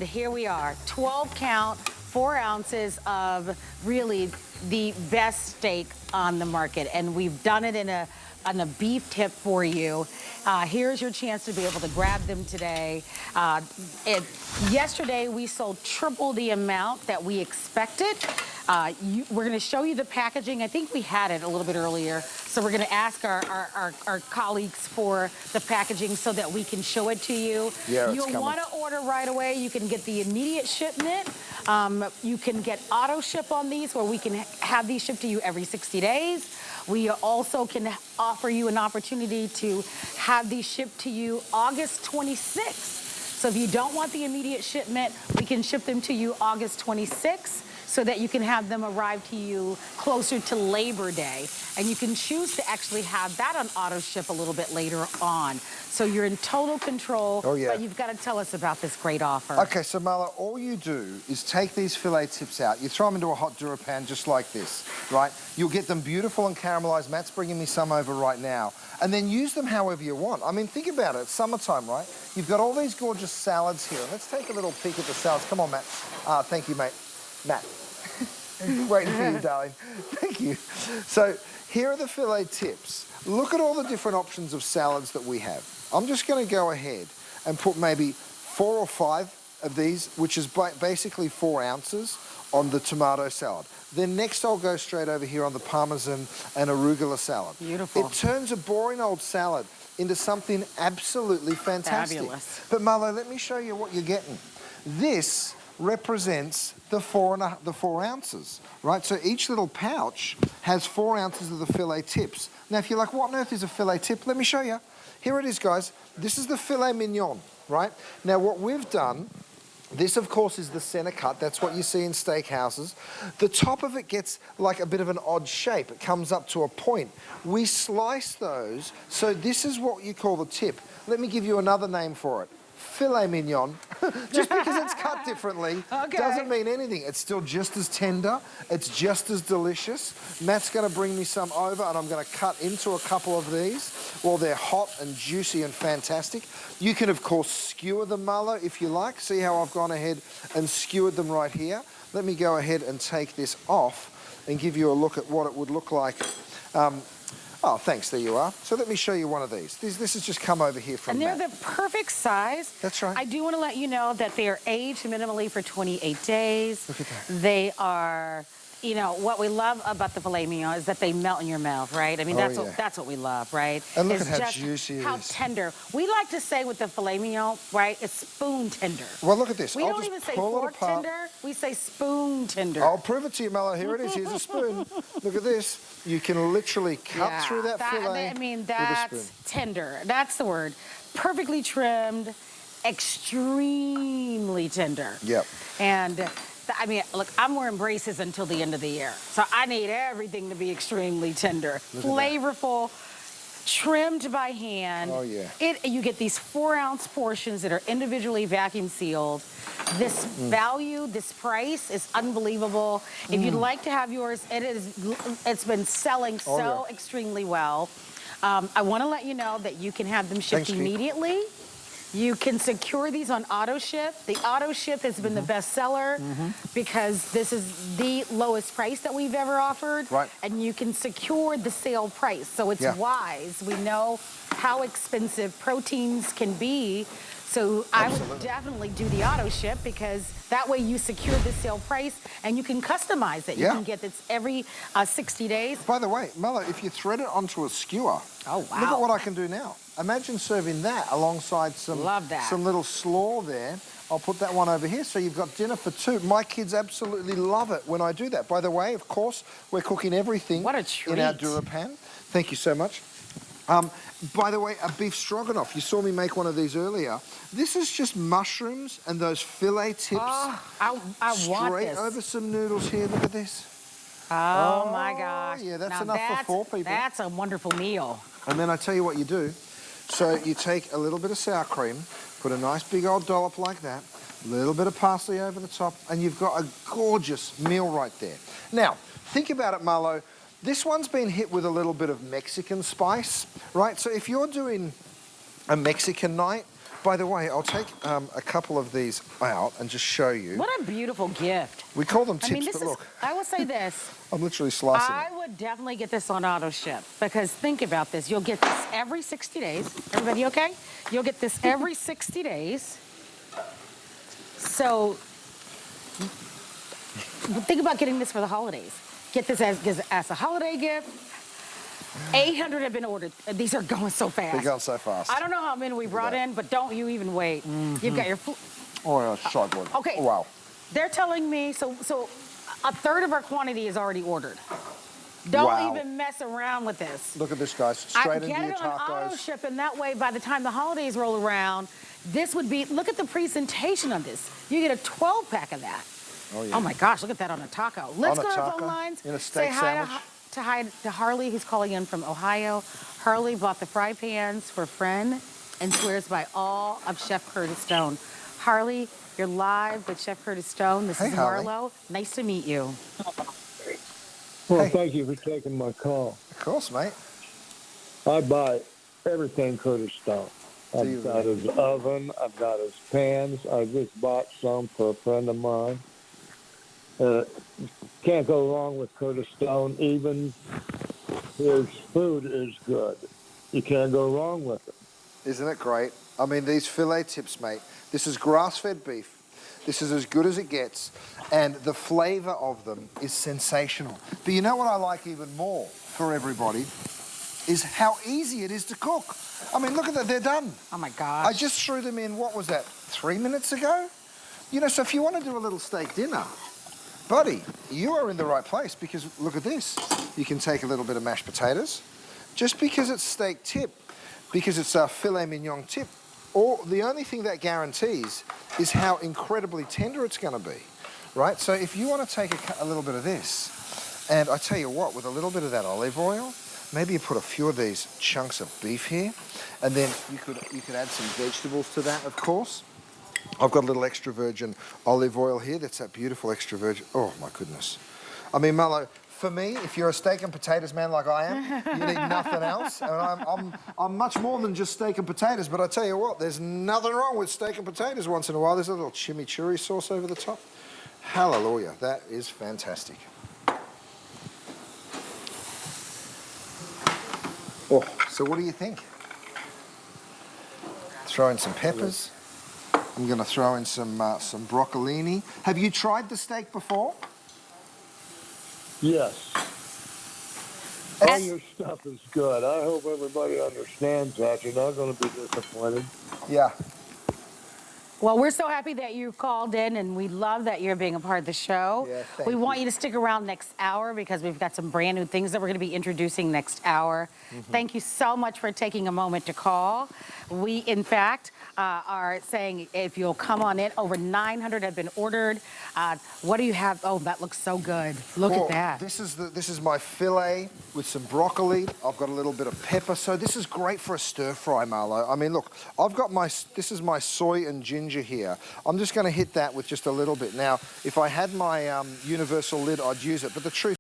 Here we are, 12 count, 4 ounces of really the best steak on the market. And we've done it on a beef tip for you. Here's your chance to be able to grab them today. Yesterday, we sold triple the amount that we expected. We're gonna show you the packaging. I think we had it a little bit earlier. So we're gonna ask our colleagues for the packaging so that we can show it to you. Yeah, You'll wanna order right away. You can get the immediate shipment. You can get auto ship on these where we can have these shipped to you every 60 days. We also can offer you an opportunity to have these shipped to you August 26th. So if you don't want the immediate shipment, we can ship them to you August 26th so that you can have them arrive to you closer to Labor Day. And you can choose to actually have that on auto ship a little bit later on. So you're in total control, Oh, yeah. but you've got to tell us about this great offer. Okay, so Marla, all you do is take these filet tips out. You throw them into a hot DuraPan just like this, right? You'll get them beautiful and caramelized. Matt's bringing me some over right now. And then use them however you want. I mean, think about it. It's summertime, right? You've got all these gorgeous salads here. Let's take a little peek at the salads. Come on, Matt. Thank you, mate. Matt. Waiting for you, darling. Thank you. So here are the filet tips. Look at all the different options of salads that we have. I'm just going to go ahead and put maybe 4 or 5 of these, which is basically 4 ounces, on the tomato salad. Then next I'll go straight over here on the Parmesan and arugula salad. Beautiful. It turns a boring old salad into something absolutely fantastic. Fabulous. But Marlo, let me show you what you're getting. This represents the 4 ounces, right? So each little pouch has 4 ounces of the filet tips. Now, if you're like, what on earth is a filet tip? Let me show you. Here it is, guys. This is the filet mignon, right? Now, what we've done, this, of course, is the center cut. That's what you see in steakhouses. The top of it gets like a bit of an odd shape. It comes up to a point. We slice those, so this is what you call the tip. Let me give you another name for it. Filet mignon. Just because it's cut differently doesn't mean anything. It's still just as tender. It's just as delicious. Matt's going to bring me some over, and I'm going to cut into a couple of these while they're hot and juicy and fantastic. You can, of course, skewer them, Marlo, if you like. See how I've gone ahead and skewered them right here? Let me go ahead and take this off and give you a look at what it would look like. Oh, thanks, there you are. So let me show you one of these. This has just come over here from And they're Matt. the perfect size. That's right. I do want to let you know that they are aged minimally for 28 days. Look at that. They are, you know, what we love about the filet mignon is that they melt in your mouth, right? I mean, that's what we love, right? And look It's at how just juicy it how is. tender. We like to say with the filet mignon, right, it's spoon tender. Well, look at this. We I'll don't just even say pull fork it apart. tender, we say spoon tender. I'll prove it to you, Mello. Here it is. Here's a spoon. Look at this. You can literally cut through that filet I mean, with a that's spoon. tender. That's the word. Perfectly trimmed, extremely tender. Yep. And I mean, look, I'm wearing braces until the end of the year. So I need everything to be extremely tender. Flavorful, trimmed by hand. Oh, yeah. You get these 4-ounce portions that are individually vacuum sealed. This value, this price is unbelievable. If you'd like to have yours, it's been selling so extremely well. I want to let you know that you can have them shipped immediately. You can secure these on auto ship. The auto ship has been the best seller because this is the lowest price that we've ever offered. Right. And you can secure the sale price. So it's wise. We know how expensive proteins can be. So I would definitely do the auto ship because that way you secure the sale price and you can customize it. You can get this every 60 days. By the way, Mello, if you thread it onto a skewer, oh, wow. look at what I can do now. Imagine serving that alongside some little slaw there. I'll put that one over here so you've got dinner for 2. My kids absolutely love it when I do that. By the way, of course, we're cooking everything What a treat. in our DuraPan. Thank you so much. By the way, a beef stroganoff. You saw me make one of these earlier. This is just mushrooms and those filet tips. Oh, I want this. Straight over some noodles here. Look at this. Oh my gosh. Yeah, that's now enough for 4 people. That's a wonderful meal. And then I tell you what you do. So you take a little bit of sour cream, put a nice big old dollop like that, a little bit of parsley over the top, and you've got a gorgeous meal right there. Now, think about it, Marlo. This one's been hit with a little bit of Mexican spice, right? So if you're doing a Mexican night, By the way, I'll take a couple of these out and just show you. What a beautiful gift. We call them I tips, mean, this but is, look, I will say this. I'm literally slicing I it. would definitely get this on auto ship because think about this. You'll get this every 60 days. Everybody okay? You'll get this every 60 days. So think about getting this for the holidays. Get this as a holiday gift. 800 have been ordered. These are going so fast. They're going so fast. I don't know how many we brought in, but don't you even wait. You've got your food. Oh, yeah, shy boy. Okay. Oh, wow. They're telling me, so a third of our quantity is already ordered. Don't Wow. even mess around with this. Look at this, guys. Straight into Get your it on auto tacos. ship, and that way, by the time the holidays roll around, this would be, look at the presentation of this. You get a 12-pack of that. Oh, yeah. Oh my gosh, look at that on a taco. Let's On a go to taco? phone lines. In a steak Say hi sandwich? to Harley, who's calling in from Ohio. Harley bought the fry pans for a friend and swears by all of Chef Curtis Stone. Harley, you're live with Chef Curtis Stone. This Hey, is Harley. Marlo. Nice to meet you. Well, Hey. thank you for taking my call. Of course, mate. I buy everything Curtis Stone. Do you I've got his oven. I've got his pans. I just bought some for a friend of mine. Can't go wrong with Curtis Stone. Even his food is good. You can't go wrong with it. Isn't it great? I mean, these filet tips, mate. This is grass-fed beef. This is as good as it gets. And the flavor of them is sensational. But you know what I like even more for everybody is how easy it is to cook. I mean, look at that, they're done. Oh my gosh. I just threw them in, what was that, 3 minutes ago? You know, so if you want to do a little steak dinner, buddy, you are in the right place because look at this. You can take a little bit of mashed potatoes. Just because it's steak tip, because it's a filet mignon tip, or the only thing that guarantees is how incredibly tender it's going to be, right? So if you want to take a little bit of this, and I tell you what, with a little bit of that olive oil, maybe you put a few of these chunks of beef here, and then you could add some vegetables to that, of course. I've got a little extra virgin olive oil here. That's that beautiful extra virgin. Oh, my goodness. I mean, Marlo, for me, if you're a steak and potatoes man like I am, you need nothing else. And I'm much more than just steak and potatoes, but I tell you what, there's nothing wrong with steak and potatoes once in a while. There's a little chimichurri sauce over the top. Hallelujah. That is fantastic. Oh, so what do you think? Throw in some peppers. I'm going to throw in some broccolini. Have you tried the steak before? Yes. All your stuff is good. I hope everybody understands that. You're not going to be disappointed. Yeah. Well, we're so happy that you called in, and we love that you're being a part of the show. Yeah, thank we want you. you to stick around next hour because we've got some brand new things that we're going to be introducing next hour. Thank you so much for taking a moment to call. We, in fact, are saying if you'll come on in, over 900 have been ordered. What do you have? Oh, that looks so good. Look Well, at that. This is my filet with some broccoli. I've got a little bit of pepper. So this is great for a stir fry, Marlo. I mean, look, this is my soy and ginger here. I'm just going to hit that with just a little bit. Now, if I had my universal lid, I'd use it. But the truth